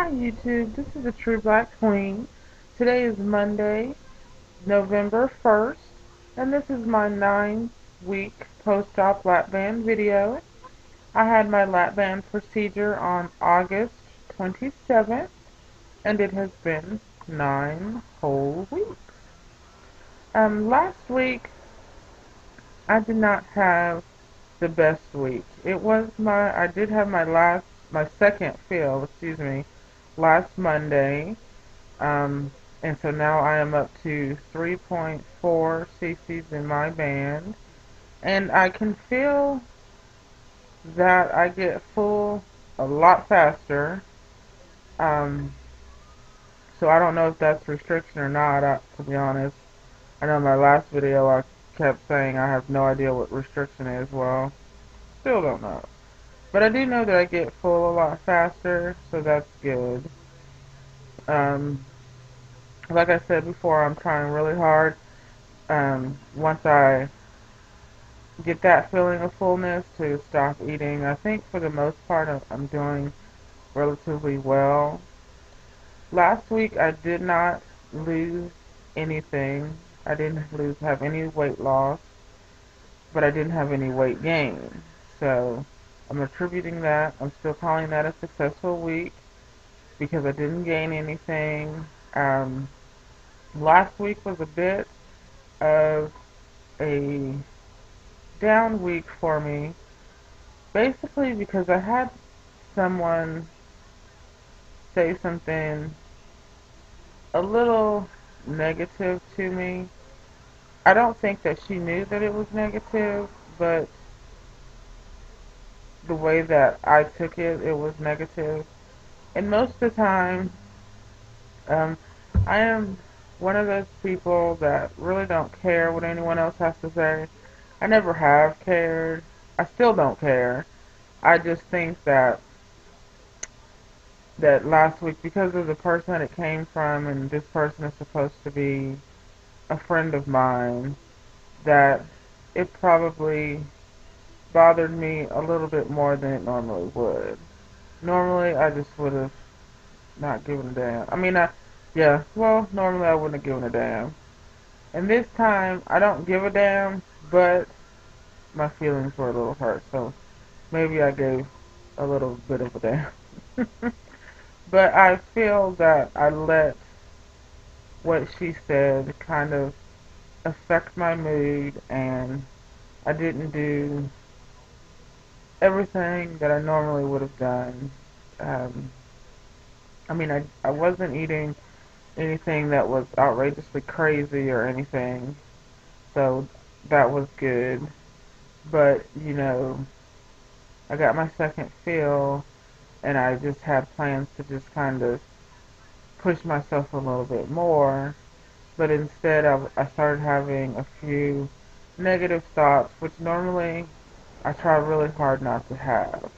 Hi YouTube, this is the True Black Queen. Today is Monday, November 1st, and this is my 9-week post-op lap band video. I had my lap band procedure on August 27th, and it has been 9 whole weeks. Last week, I did not have the best week. I did have my second fill, last Monday. And so now I am up to 3.4 cc's in my band. And I can feel that I get full a lot faster. Um, so I don't know if that's restriction or not, to be honest. I know in my last video I kept saying I have no idea what restriction is. Well, still don't know. But I do know that I get full a lot faster, so that's good. Um, like I said before, I'm trying really hard. Once I get that feeling of fullness to stop eating, I think for the most part I'm doing relatively well. Last week I did not lose anything. I didn't have any weight loss, but I didn't have any weight gain. So I'm attributing that. I'm still calling that a successful week because I didn't gain anything. Last week was a bit of a down week for me, basically because I had someone say something a little negative to me. I don't think that she knew that it was negative, but the way that I took it, it was negative. And most of the time, um, I am one of those people that really don't care what anyone else has to say. I never have cared. I still don't care. I just think that last week, because of the person that it came from, and this person is supposed to be a friend of mine, that it probably bothered me a little bit more than it normally would. Normally, I just would have not given a damn. Normally I wouldn't have given a damn. And this time, I don't give a damn, but my feelings were a little hurt, so maybe I gave a little bit of a damn. But I feel that I let what she said kind of affect my mood, and I didn't do everything that I normally would have done. Um, I wasn't eating anything that was outrageously crazy or anything, so that was good. But, I got my second fill, and I just had plans to just kind of push myself a little bit more. But instead, I started having a few negative thoughts, which normally I try really hard not to have.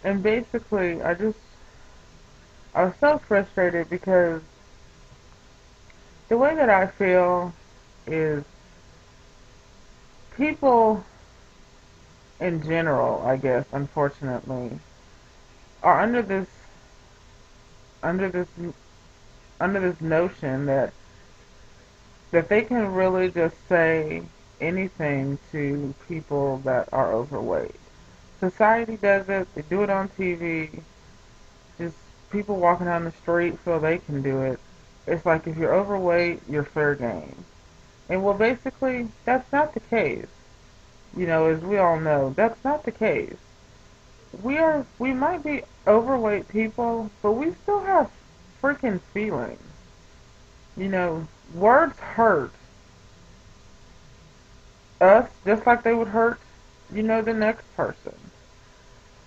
And basically, I was so frustrated because the way that I feel is people in general, I guess, unfortunately, are under this, under this notion that they can really just say anything to people that are overweight. Society does it. They do it on TV. Just people walking down the street feel they can do it. It's like if you're overweight, you're fair game. And well, basically, that's not the case. As we all know, that's not the case. We might be overweight people, but we still have freaking feelings. Words hurt us just like they would hurt, the next person.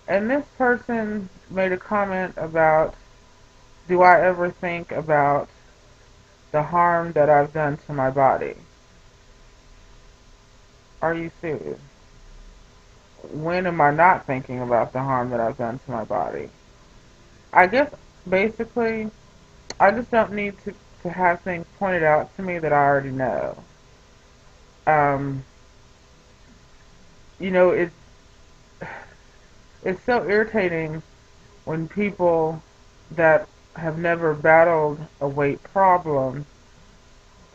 And this person made a comment about, do I ever think about the harm that I've done to my body? Are you serious? When am I not thinking about the harm that I've done to my body? I guess basically I just don't need to have things pointed out to me that I already know. Um, you know, it's it's so irritating when people that have never battled a weight problem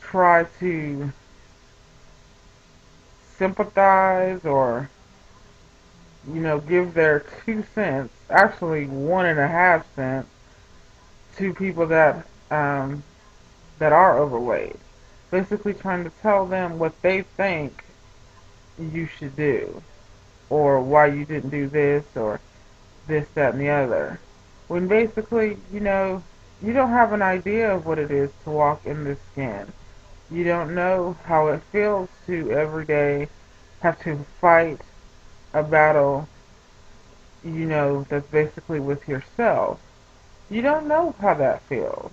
try to sympathize or, give their 2 cents, actually 1.5 cents, to people that are overweight. Basically trying to tell them what they think you should do, or why you didn't do this, or this, that, and the other. When basically, you don't have an idea of what it is to walk in this skin. You don't know how it feels to every day have to fight a battle, that's basically with yourself. You don't know how that feels.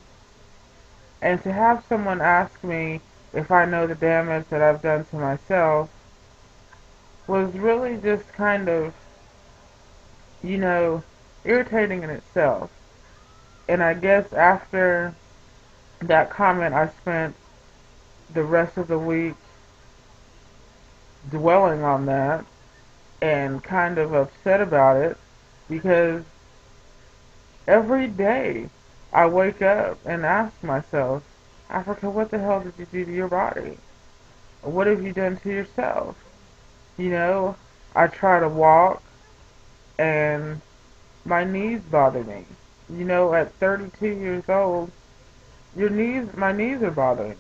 And to have someone ask me if I know the damage that I've done to myself was really just kind of, you know, irritating in itself. And I guess after that comment, I spent the rest of the week dwelling on that and kind of upset about it because every day I wake up and ask myself, Africa, what the hell did you do to your body? What have you done to yourself? I try to walk and my knees bother me. At 32 years old, my knees are bothering me.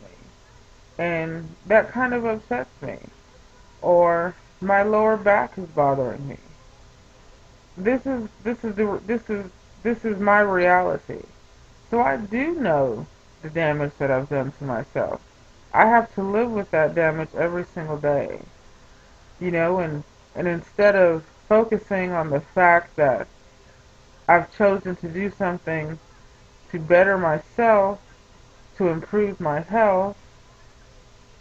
And that kind of upsets me. Or my lower back is bothering me. This is my reality. So I do know the damage that I've done to myself. I have to live with that damage every single day. And instead of focusing on the fact that I've chosen to do something to better myself, to improve my health,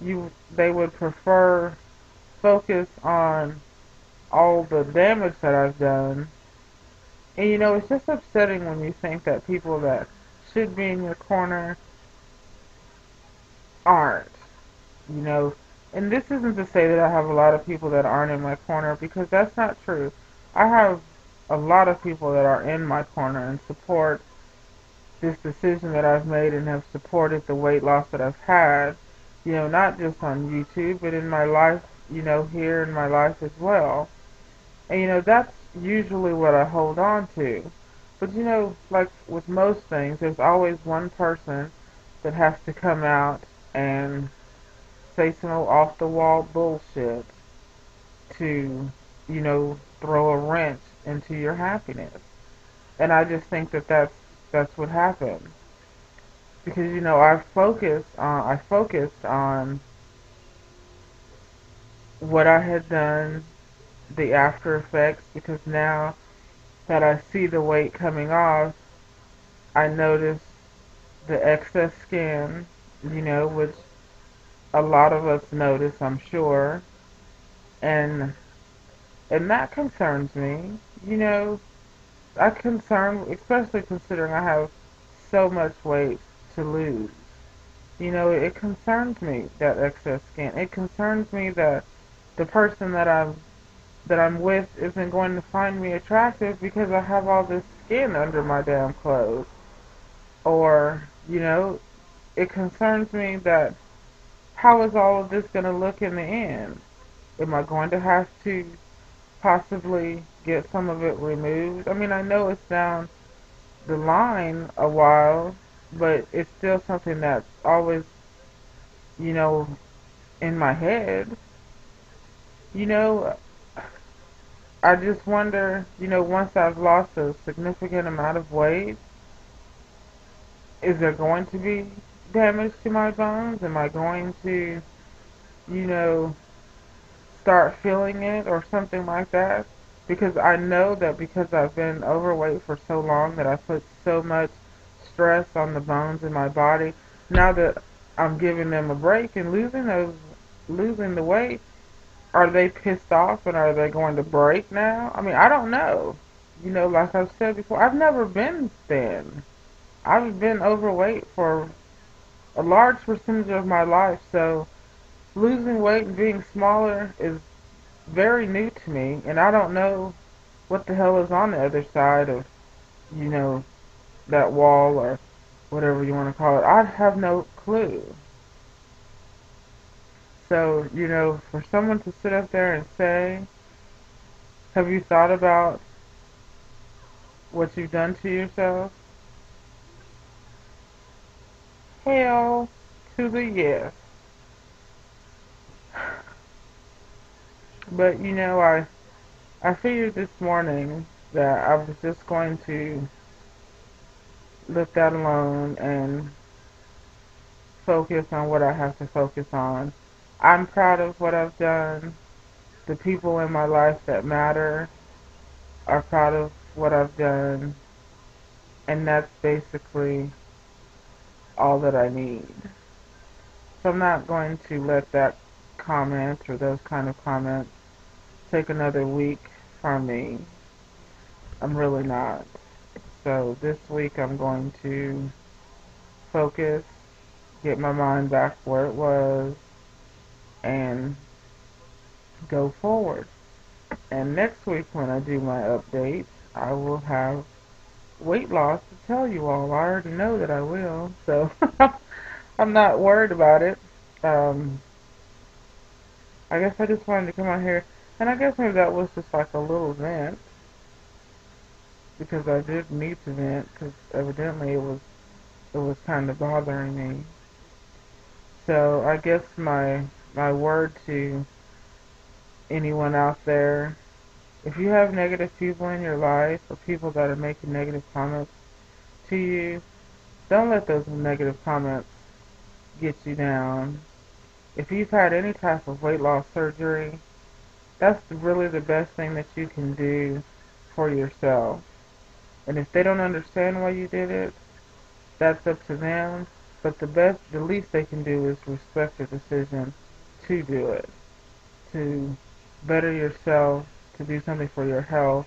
they would prefer focus on all the damage that I've done. And it's just upsetting when you think that people that should be in your corner aren't. You know, and this isn't to say that I have a lot of people that aren't in my corner, because that's not true. I have a lot of people that are in my corner and support this decision that I've made and have supported the weight loss that I've had, not just on YouTube, but in my life, here in my life as well. And, that's usually what I hold on to. But, like with most things, there's always one person that has to come out and say some off the wall bullshit to, throw a wrench into your happiness. And I just think that that's what happened. Because, I focused on what I had done, the after effects, because now that I see the weight coming off, I notice the excess skin, which a lot of us notice, I'm sure, and that concerns me. I concern, especially considering I have so much weight to lose. It concerns me, that excess skin. It concerns me that the person that I'm with isn't going to find me attractive because I have all this skin under my damn clothes. Or, it concerns me that how is all of this going to look in the end? Am I going to have to possibly get some of it removed? I mean, I know it's down the line a while, but it's still something that's always, you know, in my head. You know, I just wonder, once I've lost a significant amount of weight, is there going to be damage to my bones? Am I going to, you know, start feeling it or something like that? Because I know that because I've been overweight for so long that I put so much stress on the bones in my body. Now that I'm giving them a break and losing the weight, are they pissed off and are they going to break now? I mean, I don't know. Like I've said before, I've never been thin. I've been overweight for a large percentage of my life, so losing weight and being smaller is very new to me, and I don't know what the hell is on the other side of you know, that wall or whatever you want to call it. I'd have no clue. So, for someone to sit up there and say, have you thought about what you've done to yourself? Hell to the yes. But, I figured this morning that I was just going to let that alone and focus on what I have to focus on. I'm proud of what I've done. The people in my life that matter are proud of what I've done. And that's basically all that I need. So I'm not going to let that comment or those kind of comments take another week from me. I'm really not. So this week I'm going to focus, get my mind back where it was, and go forward. And next week when I do my update, I will have weight loss to tell you all. I already know that I will, so I'm not worried about it. Um, I guess I just wanted to come out here, and I guess maybe that was just like a little vent, because I did need to vent, because evidently it was kind of bothering me. So I guess my word to anyone out there, if you have negative people in your life or people that are making negative comments to you, don't let those negative comments get you down. If you've had any type of weight loss surgery, that's really the best thing that you can do for yourself. And if they don't understand why you did it, that's up to them. But the least they can do is respect your decision to do it, to better yourself, to do something for your health,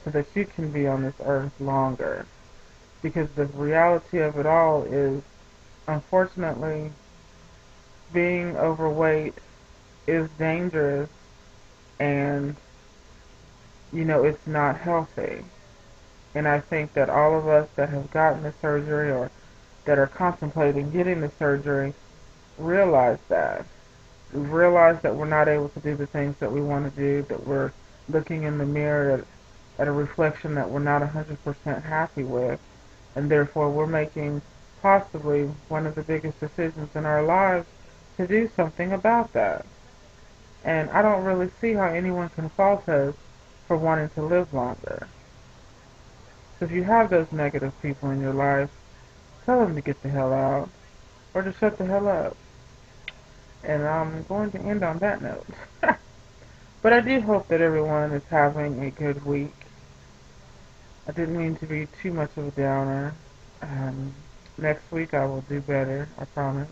so that you can be on this earth longer. Because the reality of it all is, unfortunately, being overweight is dangerous, and it's not healthy. And I think that all of us that have gotten the surgery or that are contemplating getting the surgery realize that. We realize that we're not able to do the things that we want to do, that we're looking in the mirror at a reflection that we're not 100% happy with, and therefore we're making possibly one of the biggest decisions in our lives to do something about that. And I don't really see how anyone can fault us for wanting to live longer. So if you have those negative people in your life, tell them to get the hell out or to shut the hell up. And I'm going to end on that note. But I do hope that everyone is having a good week. I didn't mean to be too much of a downer. Next week I will do better, I promise.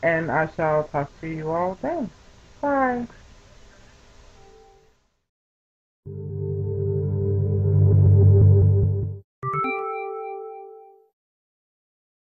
And I shall talk to you all then. Bye.